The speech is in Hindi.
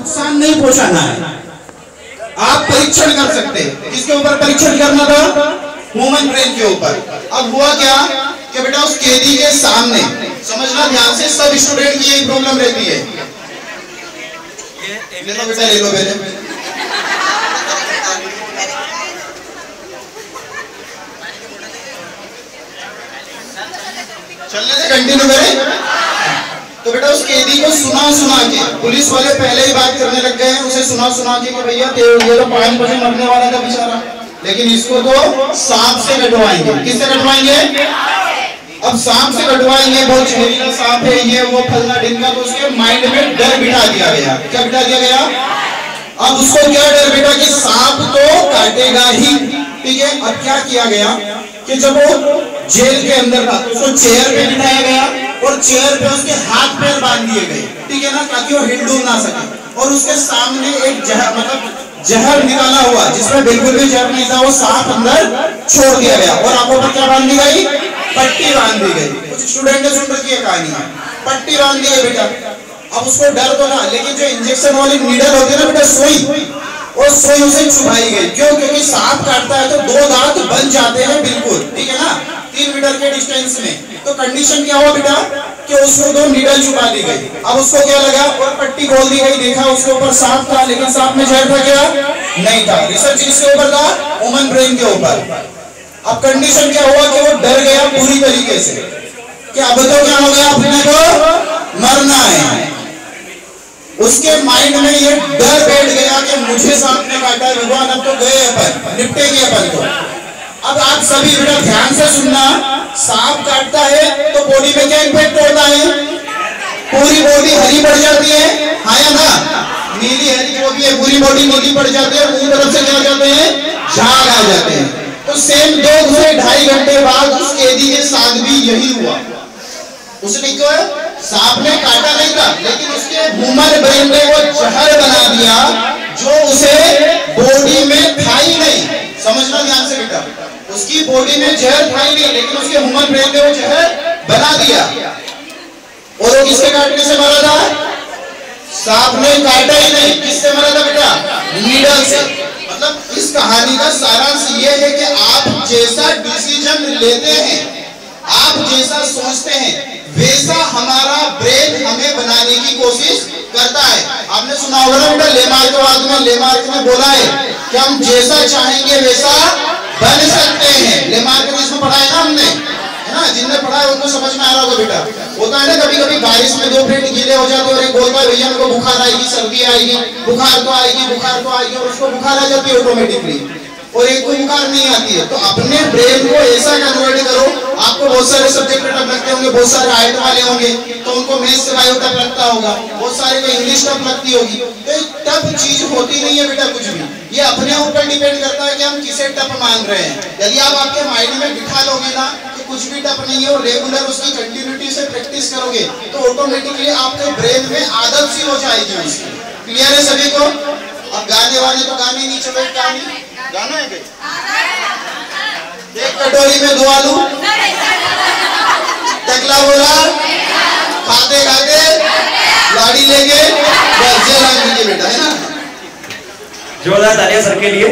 नुकसान नहीं पहुंचाना है। आप परीक्षण कर सकते हैं। किसके ऊपर परीक्षण करना था? ह्यूमन ब्रेन के ऊपर। अब हुआ क्या कि बेटा उस कैदी के सामने, समझना ध्यान से, सब स्टूडेंट की यही प्रॉब्लम रहती है। ले लो बेटा, ले लो पहले। चलने से कंटिन्यू करें। तो बेटा उस कैदी को सुना के, पुलिस वाले पहले ही बात करने लग गए हैं, उसे सुना के कि भैया ये तो 5 बजे मरने वाला था बेचारा, लेकिन इसको तो सांप से कटवाएंगे। किससे कटवाएंगे? अब सांप से कटवाएंगे, बहुत जहरीला सांप है ये वो फलना ढिमका। तो उसके माइंड में डर बिठा दिया गया। क्या बिठा दिया गया? अब उसको क्या डर बिठा कि सांप तो काटेगा ही, ठीक है। अब क्या किया गया कि जब वो जेल के अंदर था तो उसको चेयर पे बिठाया गया और चेयर पे उसके हाथ पैर बांध दिए गए, ठीक है ना, ताकि वो हिल डुल ना सके। और उसके सामने एक जहर निकाला हुआ, जिसमें बिल्कुल भी जहर नहीं था, वो सांप अंदर छोड़ दिया गया। और आंखों पर क्या बांध दी गई? पट्टी बांध दी गई। कुछ स्टूडेंट ने सुन रखी है कहानी, पट्टी बांध दी है बेटा। अब उसको डर तो था, लेकिन जो इंजेक्शन वाली नीडल होती है ना बेटा, सुई, और सुई उसे चुभाई गई। क्यों? क्योंकि सांप काटता है तो 2 दांत बन जाते हैं बिल्कुल, ठीक है ना, 3 मीटर के डिस्टेंस में। तो कंडीशन क्या हुआ बेटा कि उसको 2 नीडल चुभा दी गई। अब उसको क्या लगा, और पट्टी खोल दी गई, देखा उसके ऊपर सांप था, लेकिन सांप में जहर था क्या? नहीं था। रिसर्च किसके ऊपर था? ह्यूमन ब्रेन के ऊपर। अब कंडीशन क्या हुआ कि वो डर गया पूरी तरीके से कि अब तो क्या हो गया, अपने को मरना है। उसके माइंड में ये डर बैठ गया कि मुझे सांप ने काटा है, भगवान अब तो गए अपन, निपटेंगे अपन तो। अब आप सभी बेटा ध्यान से सुनना, सांप काटता है तो बॉडी में क्या इम्पैक्ट होता है? पूरी बॉडी हरी पड़ जाती है, हाँ या ना? नीली हरी जो भी है, पूरी बॉडी नीली पड़ जाती है, और मुंह तरफ से क्या आ जाते हैं? झाग आ जाते हैं। तो सेम 2 से 2.5 घंटे बाद उस कैदी के साथ भी यही हुआ। उसने क्यों? सांप ने काटा नहीं था, लेकिन उसके ह्यूमन ब्रेन ने वो जहर बना दिया जो उसे बॉडी में था ही नहीं। समझना ध्यान से बेटा, उसकी बॉडी में जहर था ही नहीं, लेकिन उसके ह्यूमन ब्रेन ने वो जहर बना दिया। और वो किसके काटने से मरा था? सांप ने काटा ही नहीं। किससे मरा था बेटा? नीडल से। मतलब इस कहानी का सारांश ये है कि आप जैसा डिसीजन लेते हैं, आप जैसा सोचते हैं, वैसा हमारा ब्रेन हमें बनाने की कोशिश करता है। आपने सुना होगा ना बेटा, लेमार्कवाद में लेमार्क ने बोला है कि हम जैसा चाहेंगे वैसा बन सकते हैं। लेमार्क ने इसमें पढ़ा है ना हमने, है ना, जिनने पढ़ा है उनको समझ में आ रहा होगा बेटा। होता है ना कभी कभी बारिश में 2 फ्रेंड गीले हो जाते हैं और एक बोलता है भैया हमको बुखार आएगी, सर्दी आएगी, बुखार तो आएगी, और उसको बुखार आ जाती है ऑटोमेटिकली, और एक को बुखार नहीं आती है। तो अपने ब्रेन को ऐसा कन्वर्ट करो। आपको बहुत सारे सब्जेक्ट टफ लगते होंगे, बहुत सारे हाइट वाले होंगे तो उनको मैथ्स से बायो टफ लगता होगा, बहुत सारे को इंग्लिश टफ लगती होगी। तो टफ चीज होती नहीं है बेटा कुछ भी, ये अपने ऊपर डिपेंड करता है कि हम किसे टफ मान रहे हैं। यदि आप आपके माइंड में बिठा लोगे ना कि कुछ भी टफ नहीं है और रेगुलर उसकी कंटिन्यूटी से प्रैक्टिस करोगे तो ऑटोमेटिकली आपके ब्रेन में आदत सी हो जाएगी उसकी। क्लियर है सभी को? अब गाने वाले तो गाने नहीं, चलो एक कहानी गाना है कहीं? एक कटोरी में 2 आलू, टकला बोला खाते खाते लाड़ी लेके बस, बेटा है ना। जोरदार तालियां सर के लिए।